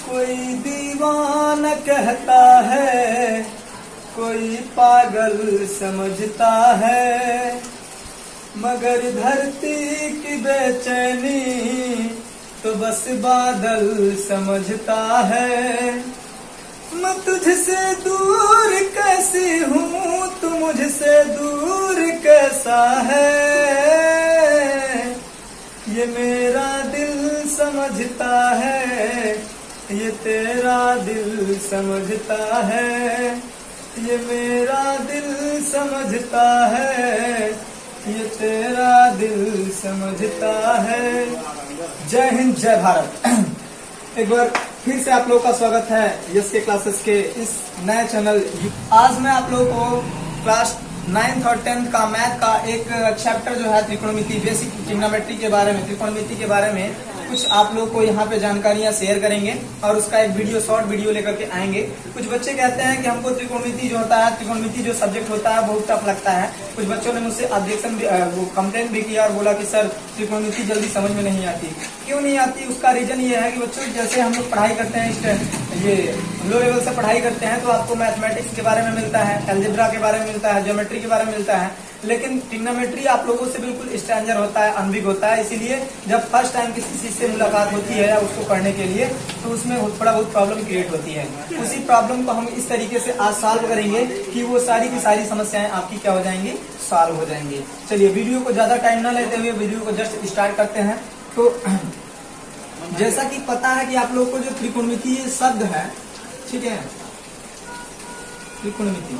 कोई दीवाना कहता है, कोई पागल समझता है, मगर धरती की बेचैनी तो बस बादल समझता है। मैं तुझसे दूर कैसी हूँ, तू मुझसे दूर कैसा है, ये मेरा दिल समझता है, ये तेरा दिल समझता है, ये मेरा दिल समझता है, ये तेरा दिल समझता है। जय हिंद, जय भारत। एक बार फिर से आप लोगों का स्वागत है यस के क्लासेस के इस नए चैनल। आज मैं आप लोगों को क्लास 9th और 10th का मैथ का एक चैप्टर जो है त्रिकोणमिति, बेसिक ट्रिग्नोमेट्री के बारे में, त्रिकोणमिति के बारे में कुछ आप लोग को यहाँ पे जानकारियां शेयर करेंगे और उसका एक वीडियो, शॉर्ट वीडियो लेकर के आएंगे। कुछ बच्चे कहते हैं कि हमको त्रिकोणमिति जो होता है, त्रिकोणमिति जो सब्जेक्ट होता है बहुत टफ लगता है। कुछ बच्चों ने मुझसे ऑब्जेक्शन भी, कंप्लेंट भी किया और बोला कि सर त्रिकोणमिति जल्दी समझ में नहीं आती। क्यों नहीं आती? उसका रीजन ये है कि बच्चों जैसे हम लोग पढ़ाई करते हैं, ये लो लेवल से पढ़ाई करते हैं तो आपको मैथमेटिक्स के बारे में मिलता है, अलजेब्रा के बारे में मिलता है, ज्योमेट्री के बारे में मिलता है, लेकिन ट्रिग्नोमेट्री आप लोगों से बिल्कुल स्ट्रेंजर होता है, अनभिज्ञ होता है। इसीलिए जब फर्स्ट टाइम किसी चीज से मुलाकात होती है या उसको पढ़ने के लिए तो उसमें थोड़ा बहुत प्रॉब्लम क्रिएट होती है। उसी प्रॉब्लम को हम इस तरीके से आज सॉल्व करेंगे कि वो सारी की सारी समस्याएं आपकी क्या हो जाएंगी, सॉल्व हो जाएंगी। चलिए वीडियो को ज्यादा टाइम न लेते हुए वीडियो को जस्ट स्टार्ट करते हैं। तो जैसा कि पता है कि आप लोग को जो त्रिकोणमिति शब्द है, ठीक है, त्रिकोणमिति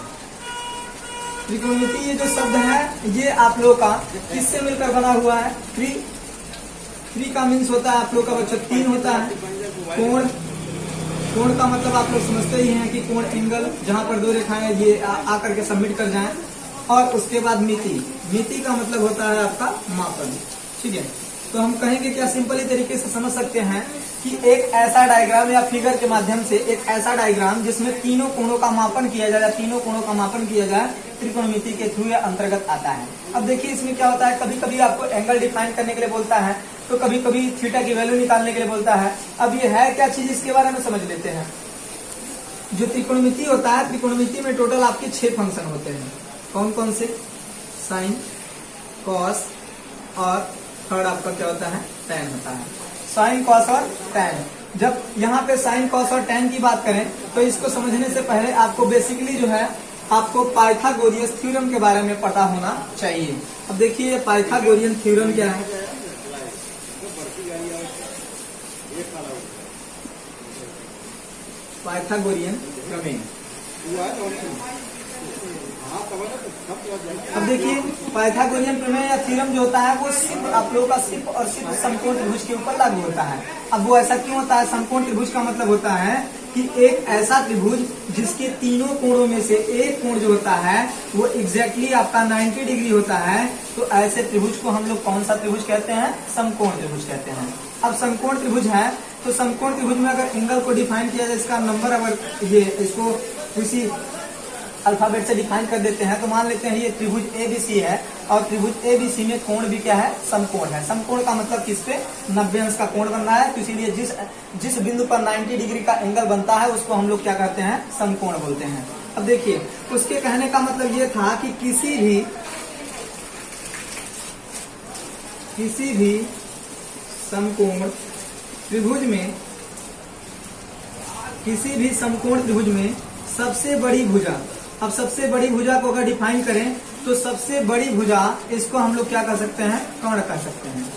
ये जो शब्द है ये आप लोगों का किससे मिलकर बना हुआ है? थ्री का मीन्स होता है आप लोग का बच्चों 3 होता है। कोण का मतलब आप लोग समझते ही हैं कि कोण, एंगल, जहां पर 2 रेखाएं ये आकर के सबमिट कर जाएं। और उसके बाद मिति का मतलब होता है आपका मापन, ठीक है। तो हम कहेंगे क्या, सिंपली तरीके से समझ सकते हैं कि एक ऐसा डायग्राम या फिगर के माध्यम से एक ऐसा डायग्राम जिसमें तीनों कोणों का मापन किया जाए, त्रिकोणमिति के थ्रू या अंतर्गत आता है। अब देखिए इसमें क्या होता है, कभी कभी आपको एंगल डिफाइन करने के लिए बोलता है, तो कभी कभी थीटा की वैल्यू निकालने के लिए बोलता है। अब ये है क्या चीज, इसके बारे में समझ लेते हैं। जो त्रिकोणमिति होता है, त्रिकोणमिति में टोटल आपके 6 फंक्शन होते हैं। कौन कौन से? साइन, कॉस और थर्ड आपका क्या होता है, टैन होता है। साइन, कॉस और टैन। जब यहाँ पे साइन, कॉस और टैन की बात करें तो इसको समझने से पहले आपको बेसिकली जो है आपको पाइथागोरियन थ्योरम के बारे में पता होना चाहिए। अब देखिए पाइथागोरियन थ्योरम क्या है। पाइथागोरियन प्रमेय। अब देखिए पाइथागोरियन प्रमेय या थ्योरम जो होता है वो सिर्फ आप लोगों का सिर्फ और सिर्फ समकोण त्रिभुज के ऊपर लागू होता है। अब वो ऐसा क्यों होता है? समकोण त्रिभुज का मतलब होता है कि एक ऐसा त्रिभुज जिसके तीनों कोणों में से एक कोण जो होता है वो एग्जैक्टली आपका 90 डिग्री होता है। तो ऐसे त्रिभुज को हम लोग कौन सा त्रिभुज कहते हैं? समकोण त्रिभुज कहते हैं। अब समकोण त्रिभुज है तो समकोण त्रिभुज में अगर एंगल को डिफाइन किया जाए, इसका नंबर अगर ये इसको किसी अल्फाबेट से डिफाइन कर देते हैं तो मान लेते हैं ये त्रिभुज ABC है और त्रिभुज ABC में कोण भी क्या है? समकोण है। समकोण का मतलब किस पे? 90 अंश का कोण बन रहा है, तो इसीलिए जिस बिंदु पर 90 डिग्री का एंगल बनता है उसको हम लोग क्या कहते हैं? समकोण बोलते हैं। अब देखिए उसके कहने का मतलब ये था कि किसी भी समकोण त्रिभुज में, किसी भी समकोण त्रिभुज में सबसे बड़ी भुजा, अब सबसे बड़ी भुजा को अगर डिफाइन करें तो सबसे बड़ी भुजा, इसको हम लोग क्या कर सकते हैं? कर्ण कर सकते हैं।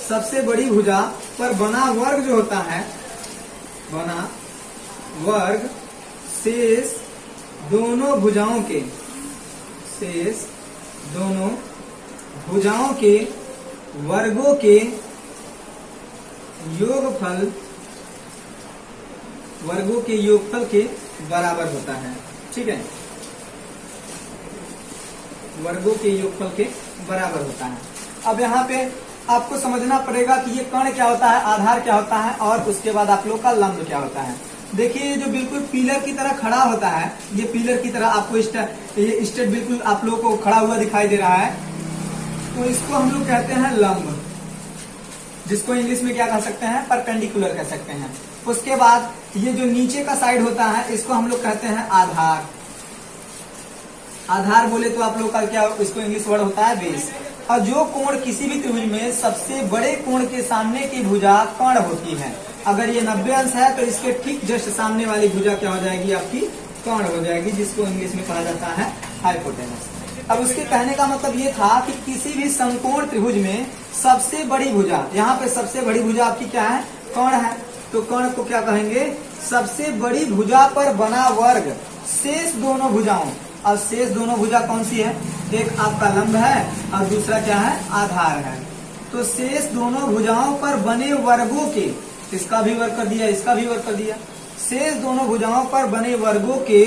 सबसे बड़ी भुजा पर बना वर्ग जो होता है, बना वर्ग शेष दोनों भुजाओं के वर्गों के योगफल के बराबर होता है, ठीक है। वर्गों के योगफल के बराबर होता है। अब यहाँ पे आपको समझना पड़ेगा कि ये कर्ण क्या होता है, आधार क्या होता है और उसके बाद आप लोग का लंब क्या होता है। देखिए ये जो बिल्कुल पिलर की तरह खड़ा होता है, ये पिलर की तरह आपको ये स्टेट बिल्कुल आप लोगों को खड़ा हुआ दिखाई दे रहा है, तो इसको हम लोग कहते हैं लंब। जिसको इंग्लिश में क्या कह सकते हैं, परपेंडिकुलर कह सकते हैं। उसके बाद ये जो नीचे का साइड होता है इसको हम लोग कहते हैं आधार। आधार बोले तो आप लोग का क्या इसको इंग्लिश वर्ड होता है बेस। और जो कोण किसी भी त्रिभुज में सबसे बड़े कोण के सामने की भुजा कर्ण होती है, अगर ये 90 अंश है तो इसके ठीक जस्ट सामने वाली भुजा क्या हो जाएगी, आपकी कर्ण हो जाएगी, जिसको इंग्लिश में कहा जाता है हाइपोटेनस। अब उसके कहने का मतलब ये था कि किसी भी समकोण त्रिभुज में सबसे बड़ी भुजा, यहाँ पे सबसे बड़ी भुजा आपकी क्या है, कर्ण है, तो कर्ण को क्या कहेंगे, सबसे बड़ी भुजा पर बना वर्ग शेष दोनों भुजाओं। अब शेष दोनों भुजा कौन सी है, एक आपका लंब है और दूसरा क्या है, आधार है। तो शेष दोनों भुजाओं पर बने वर्गों के, इसका भी वर्ग कर दिया, इसका भी वर्ग कर दिया, शेष दोनों भुजाओं पर बने वर्गों के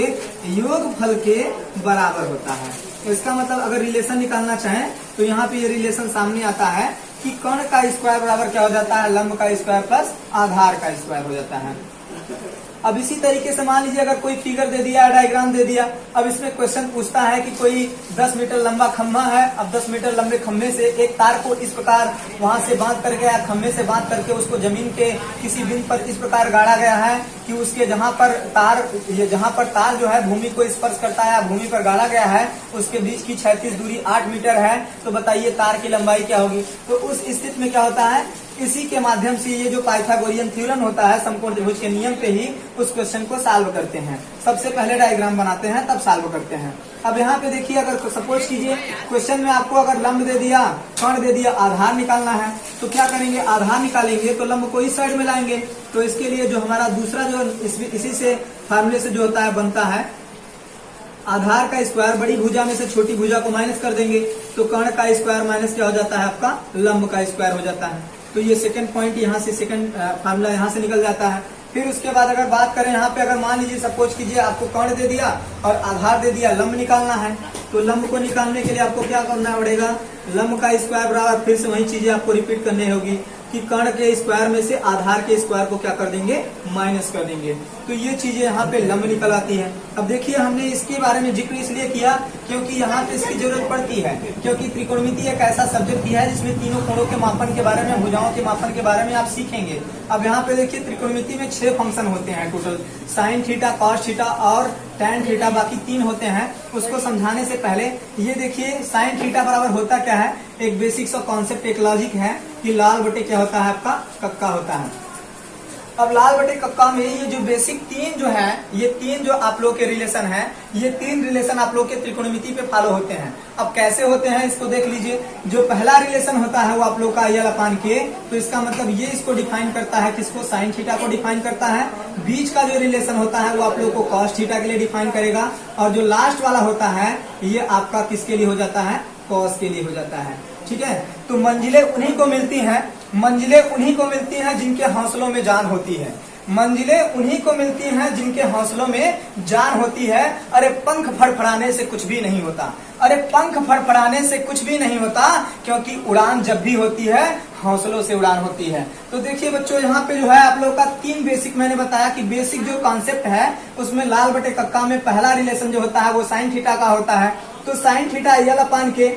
योगफल के बराबर होता है। तो इसका मतलब अगर रिलेशन निकालना चाहें तो यहाँ पे ये रिलेशन सामने आता है कि कर्ण का स्क्वायर बराबर क्या हो जाता है, लंब का स्क्वायर प्लस आधार का स्क्वायर हो जाता है। अब इसी तरीके से मान लीजिए अगर कोई फिगर दे दिया, डायग्राम दे दिया, अब इसमें क्वेश्चन पूछता है कि कोई 10 मीटर लंबा खंभा है, अब 10 मीटर लंबे खंभे से एक तार को इस प्रकार वहां से बांध करके या खंभे से बांध करके उसको जमीन के किसी बिंदु पर इस प्रकार गाड़ा गया है कि उसके जहां पर तार जो है भूमि को स्पर्श करता है, भूमि पर गाड़ा गया है, उसके बीच की क्षैतिज दूरी 8 मीटर है, तो बताइए तार की लंबाई क्या होगी। तो उस स्थिति में क्या होता है, इसी के माध्यम से ये जो पाइथागोरियन थ्योरम होता है समकोण त्रिभुज के नियम पे ही उस क्वेश्चन को सॉल्व करते हैं। सबसे पहले डायग्राम बनाते हैं तब सॉल्व करते हैं। अब यहाँ पे देखिए, अगर सपोज कीजिए क्वेश्चन में आपको अगर लंब दे दिया, कर्ण दे दिया, आधार निकालना है, तो क्या करेंगे, आधार निकालेंगे तो लंब को इस साइड में लाएंगे। तो इसके लिए जो हमारा दूसरा जो इसी से फार्मूले से जो होता है बनता है, आधार का स्क्वायर बड़ी भुजा में से छोटी भुजा को माइनस कर देंगे, तो कर्ण का स्क्वायर माइनस क्या हो जाता है, आपका लंब का स्क्वायर हो जाता है। तो ये सेकंड पॉइंट यहाँ से, सेकंड फार्मूला यहाँ से निकल जाता है। फिर उसके बाद अगर बात करें यहाँ पे, अगर मान लीजिए सपोज कीजिए आपको कर्ण दे दिया और आधार दे दिया, लंब निकालना है, तो लंब को निकालने के लिए आपको क्या करना पड़ेगा, लंब का स्क्वायर बराबर फिर से वही चीजें आपको रिपीट करनी होगी कि कर्ण के स्क्वायर में से आधार के स्क्वायर को क्या कर देंगे, माइनस कर देंगे। तो ये चीजें यहाँ पे लंब निकल आती है। अब देखिए हमने इसके बारे में जिक्र इसलिए किया क्योंकि यहाँ पे इसकी जरूरत पड़ती है, क्योंकि त्रिकोणमिति एक ऐसा सब्जेक्ट है जिसमें तीनों कोणों के मापन के बारे में, भुजाओं के मापन के बारे में आप सीखेंगे। अब यहाँ पे देखिए त्रिकोणमिति में 6 फंक्शन होते हैं total, sine theta, cos theta और टैन थीटा, बाकी 3 होते हैं। उसको समझाने से पहले ये देखिए साइन थीटा बराबर होता क्या है, एक बेसिक सा कॉन्सेप्ट, एक लॉजिक है कि लाल बटे क्या होता है, आपका कक्का होता है। अब लाल बटे कक्का में ये जो बेसिक 3 जो है, ये 3 जो आप लोग के रिलेशन है, ये 3 रिलेशन आप लोग के त्रिकोणमिति पे फॉलो होते हैं। अब कैसे होते हैं इसको देख लीजिए। जो पहला रिलेशन होता है वो आप लोग का यल अपान के, तो इसका मतलब ये इसको डिफाइन करता है, किसको, साइन थीटा को डिफाइन करता है। बीच का जो रिलेशन होता है वो आप लोग को कॉस थीटा के लिए डिफाइन करेगा, और जो लास्ट वाला होता है ये आपका किसके लिए हो जाता है, कॉस के लिए हो जाता है। ठीक है, तो मंजिलें उन्हीं को मिलती हैं, मंजिलें उन्हीं को मिलती हैं जिनके हौसलों में जान होती है, मंजिलें उन्हीं को मिलती हैं जिनके हौसलों में जान होती है। अरे पंख फड़फड़ाने से कुछ भी नहीं होता, अरे पंख फड़फड़ाने से कुछ भी नहीं होता, क्योंकि उड़ान जब भी होती है हौसलों से उड़ान होती है। तो देखिए बच्चों, यहाँ पे जो है आप लोग का 3 बेसिक, मैंने बताया कि बेसिक जो कॉन्सेप्ट है उसमें लाल बटे कक्का में पहला रिलेशन जो होता है वो साइन थीटा का होता है। तो साइन थीटा यल अपान के,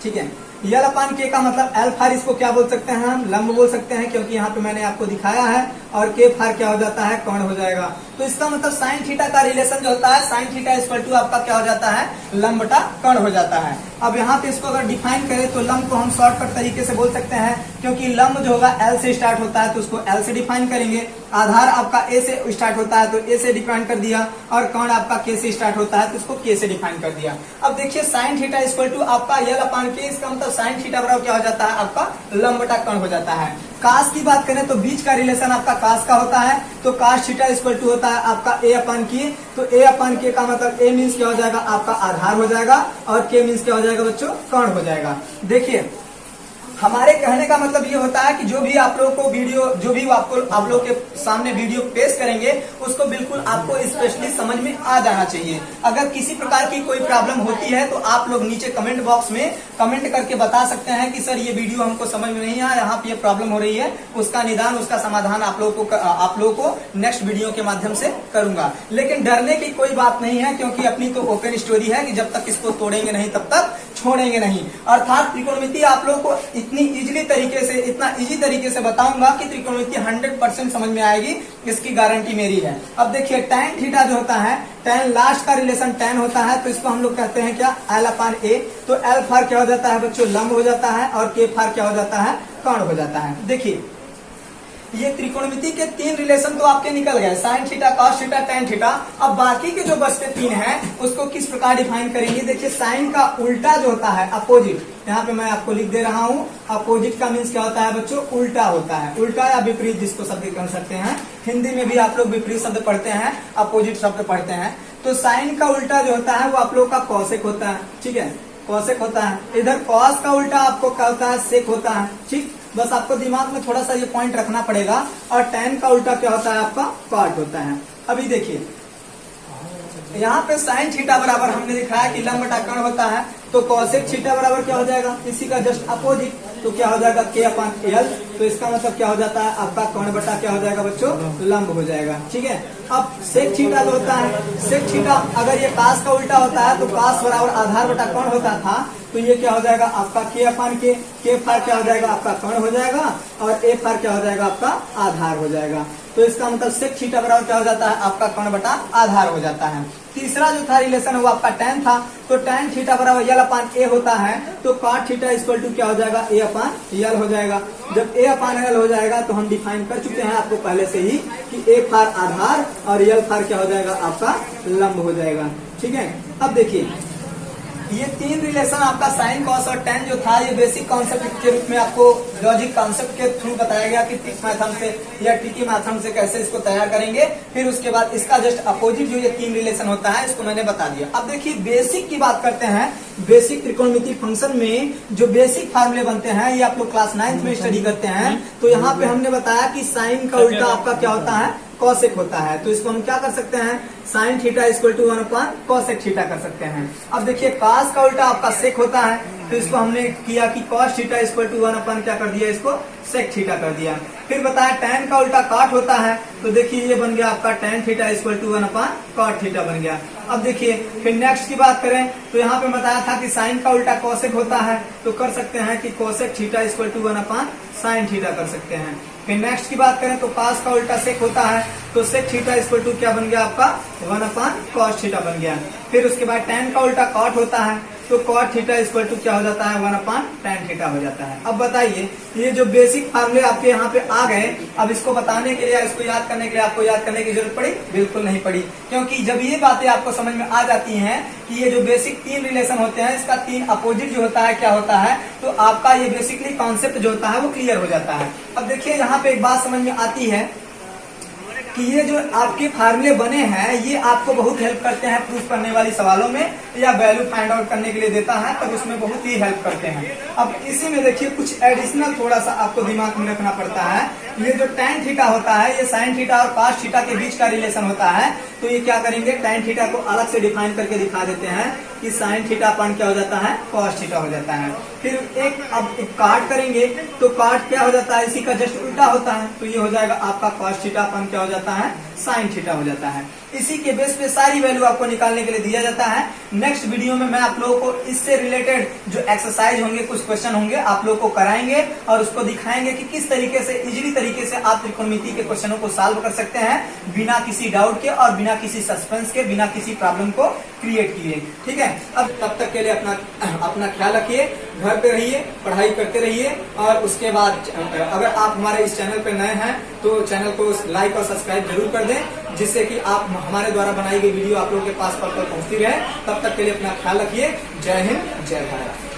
ठीक है, यल अपान के का मतलब एल फार इसको क्या बोल सकते हैं, हम लंब बोल सकते हैं, क्योंकि यहाँ पे मैंने आपको दिखाया है, और के फार क्या हो जाता है, कर्ण हो जाएगा। तो इसका मतलब साइन थीटा का रिलेशन जो होता है, साइन थीटा इक्वल टू आपका क्या हो जाता है, लंब बटा कर्ण हो जाता है। अब यहाँ पे इसको अगर डिफाइन करें तो लंब को हम शॉर्टकट तरीके से बोल सकते हैं, क्योंकि लंब जो होगा एल से स्टार्ट होता है तो उसको एल से डिफाइन करेंगे, आधार आपका ए से स्टार्ट होता है तो ए से डिफाइन कर दिया, और कर्ण आपका के से स्टार्ट होता है तो उसको के से डिफाइन कर दिया। अब देखिए साइन थीटा इक्वल टू आपका यल अपान के, इसका मतलब साइन थीटा बराबर क्या हो जाता है, आपका लंब बटा कर्ण हो जाता है। कास की बात करें तो बीच का रिलेशन आपका कास का होता है, तो कास थीटा इक्वल टू होता है आपका ए अपान की, तो ए अपान के का मतलब ए मीन्स क्या हो जाएगा, आपका आधार हो जाएगा, और के मीन्स क्या हो जाएगा बच्चों, कर्ण हो जाएगा। देखिए हमारे कहने का मतलब ये होता है कि जो भी आप लोग को वीडियो, जो भी आप लोग के सामने वीडियो पेश करेंगे उसको बिल्कुल आपको स्पेशली समझ में आ जाना चाहिए। अगर किसी प्रकार की कोई प्रॉब्लम होती है तो आप लोग नीचे कमेंट बॉक्स में कमेंट करके बता सकते हैं कि सर ये वीडियो हमको समझ में नहीं आया, यहाँ पे ये प्रॉब्लम हो रही है, उसका निदान, उसका समाधान आप लोगों को नेक्स्ट वीडियो के माध्यम से करूंगा। लेकिन डरने की कोई बात नहीं है, क्योंकि अपनी तो ओपन स्टोरी है कि जब तक इसको तोड़ेंगे नहीं तब तक छोड़ेंगे नहीं। अर्थात त्रिकोणमिति आप लोगों को इतनी इजीली तरीके से, इतना इजी तरीके से बताऊंगा कि त्रिकोणमिति 100% समझ में आएगी, इसकी गारंटी मेरी है। अब देखिए tan थीटा जो होता है, tan लास्ट का रिलेशन tan होता है, तो इसको हम लोग कहते हैं क्या, L/A। तो L फार क्या हो जाता है बच्चों, लंब हो जाता है, और K फार क्या हो जाता है, कर्ण हो जाता है। देखिए ये त्रिकोणमिति के 3 रिलेशन तो आपके निकल गए, sine theta, cos theta, tan theta. अब बाकी के जो बचते 3 हैं उसको किस प्रकार डिफाइन करेंगे। देखिए साइन का उल्टा जो होता है, अपोजिट, यहाँ पे मैं आपको लिख दे रहा हूँ। अपोजिट का मीन्स क्या होता है बच्चों, उल्टा होता है, उल्टा या विपरीत जिसको शब्द कह सकते हैं। हिंदी में भी आप लोग विपरीत शब्द पढ़ते हैं, अपोजिट शब्द पढ़ते हैं। तो साइन का उल्टा जो होता है वो आप लोग का कॉसेक होता है, ठीक है, कॉसेक होता है। इधर कॉस का उल्टा आपको क्या होता है, सेक होता है, ठीक। बस आपको दिमाग में थोड़ा सा ये पॉइंट रखना पड़ेगा। और tan का उल्टा क्या होता है आपका, कॉट होता है। अभी देखिए यहाँ पे साइन थीटा बराबर हमने दिखाया कि लंब बटा कर्ण होता है, तो कॉसेक थीटा बराबर क्या हो जाएगा, इसी का जस्ट अपोजिट, तो क्या हो जाएगा K/L। तो इसका मतलब क्या हो जाता है आपका कर्ण बटा क्या हो जाएगा बच्चों, लंब हो जाएगा, ठीक है। अब सेक थीटा जो होता है, सेक थीटा अगर ये कास का उल्टा होता है तो कास बराबर आधार बटा कर्ण होता था, तो ये क्या हो जाएगा आपका K/K। K फार क्या हो जाएगा आपका कर्ण हो जाएगा, और A फार क्या हो जाएगा आपका आधार हो जाएगा। तो इसका मतलब सेक थीटा बराबर क्या हो जाता है आपका कर्ण बटा आधार हो जाता है। तीसरा जो था रिलेशन वो आपका tan था, तो tan थीटा बराबर L/A होता है, तो cot थीटा इक्वल टू क्या हो जाएगा, A/L हो जाएगा। जब A/L हो जाएगा तो हम डिफाइन कर चुके हैं आपको पहले से ही कि A फार आधार और L फार क्या हो जाएगा आपका लंब हो जाएगा, ठीक है। अब देखिए ये 3 रिलेशन आपका साइन, कॉस और tan जो था, ये बेसिक कॉन्सेप्ट के रूप में आपको लॉजिक कॉन्सेप्ट के थ्रू बताया गया कि ट्रिक मैथड से या ट्रिकी मैथड से कैसे इसको तैयार करेंगे। फिर उसके बाद इसका जस्ट अपोजिट जो ये 3 रिलेशन होता है इसको मैंने बता दिया। अब देखिए बेसिक की बात करते हैं। बेसिक त्रिकोणमिति फंक्शन में जो बेसिक फार्मूले बनते हैं ये आप लोग क्लास 9th में स्टडी करते हैं। तो यहाँ पे हमने बताया कि साइन का उल्टा आपका क्या होता है, कॉसेक होता है। तो इसको हम क्या कर सकते हैं, sine theta equal to one by cosec theta कर सकते हैं। अब देखिए कास का उल्टा आपका सेक होता है, तो इसको हमने किया कि कॉस थीटा इक्वल टू 1/ क्या कर दिया, इसको सेक थीटा कर दिया। फिर बताया tan का उल्टा कॉट होता है, तो देखिए ये बन गया आपका tan theta equal to one by cot theta बन गया। अब देखिए फिर नेक्स्ट की बात करें तो यहाँ पे बताया था कि साइन का उल्टा कॉसेक होता है, तो कर सकते हैं कि cosec theta equal to one by sine theta कर सकते हैं। फिर नेक्स्ट की बात करें तो कास का उल्टा सेक होता है, तो सेक थीटा इक्वल टू क्या बन गया आपका 1/कॉस थीटा बन गया। फिर उसके बाद tan का उल्टा कॉट होता है, तो कॉट थीटा इक्वल टू क्या हो जाता है 1/tan थीटा हो जाता है। अब बताइए ये जो बेसिक फार्मूले आपके यहाँ पे आ गए, अब इसको बताने के लिए, इसको याद करने के लिए आपको याद करने की जरूरत पड़ी, बिल्कुल नहीं पड़ी। क्योंकि जब ये बातें आपको समझ में आ जाती हैं कि ये जो बेसिक 3 रिलेशन होते हैं इसका 3 अपोजिट जो होता है क्या होता है, तो आपका ये बेसिकली कॉन्सेप्ट जो होता है वो क्लियर हो जाता है। अब देखिए यहाँ पे एक बात समझ में आती है कि ये जो आपके फार्मूले बने हैं ये आपको बहुत हेल्प करते हैं प्रूफ करने वाली सवालों में, या वैल्यू फाइंड आउट करने के लिए देता है तब उसमें बहुत ही हेल्प करते हैं। अब इसी में देखिए कुछ एडिशनल थोड़ा सा आपको दिमाग में रखना पड़ता है। ये जो tan थीटा होता है ये साइन थीटा और कॉस थीटा के बीच का रिलेशन होता है, तो ये क्या करेंगे, tan थीटा को अलग से डिफाइन करके दिखा देते हैं कि साइन थीटा अपन क्या हो जाता है, कॉस थीटा हो जाता है। फिर अब एक काट करेंगे तो काट क्या हो जाता है, इसी का जस्ट उल्टा होता है, तो ये हो जाएगा आपका कॉस थीटा अपन क्या हो जाता है, साइन थीटा हो जाता है। इसी के बेस पे सारी वैल्यू आपको निकालने के लिए दिया जाता है। नेक्स्ट वीडियो में मैं आप लोगों को इससे रिलेटेड जो एक्सरसाइज होंगे, कुछ क्वेश्चन होंगे, आप लोगों को कराएंगे और उसको दिखाएंगे कि किस तरीके से इजीली तरीके से आप त्रिकोणमिति के क्वेश्चनों को सॉल्व कर सकते हैं बिना किसी डाउट के और बिना किसी सस्पेंस के, बिना किसी प्रॉब्लम को क्रिएट किए। ठीक है, अब तब तक के लिए अपना ख्याल रखिए, घर पे रहिए, पढ़ाई करते रहिए, और उसके बाद अगर आप हमारे इस चैनल पे नए हैं तो चैनल को लाइक और सब्सक्राइब जरूर कर दें, जिससे कि आप हमारे द्वारा बनाई गई वीडियो आप लोगों के पास पहुंचती रहे। तब तक के लिए अपना ख्याल रखिए। जय हिंद, जय भारत।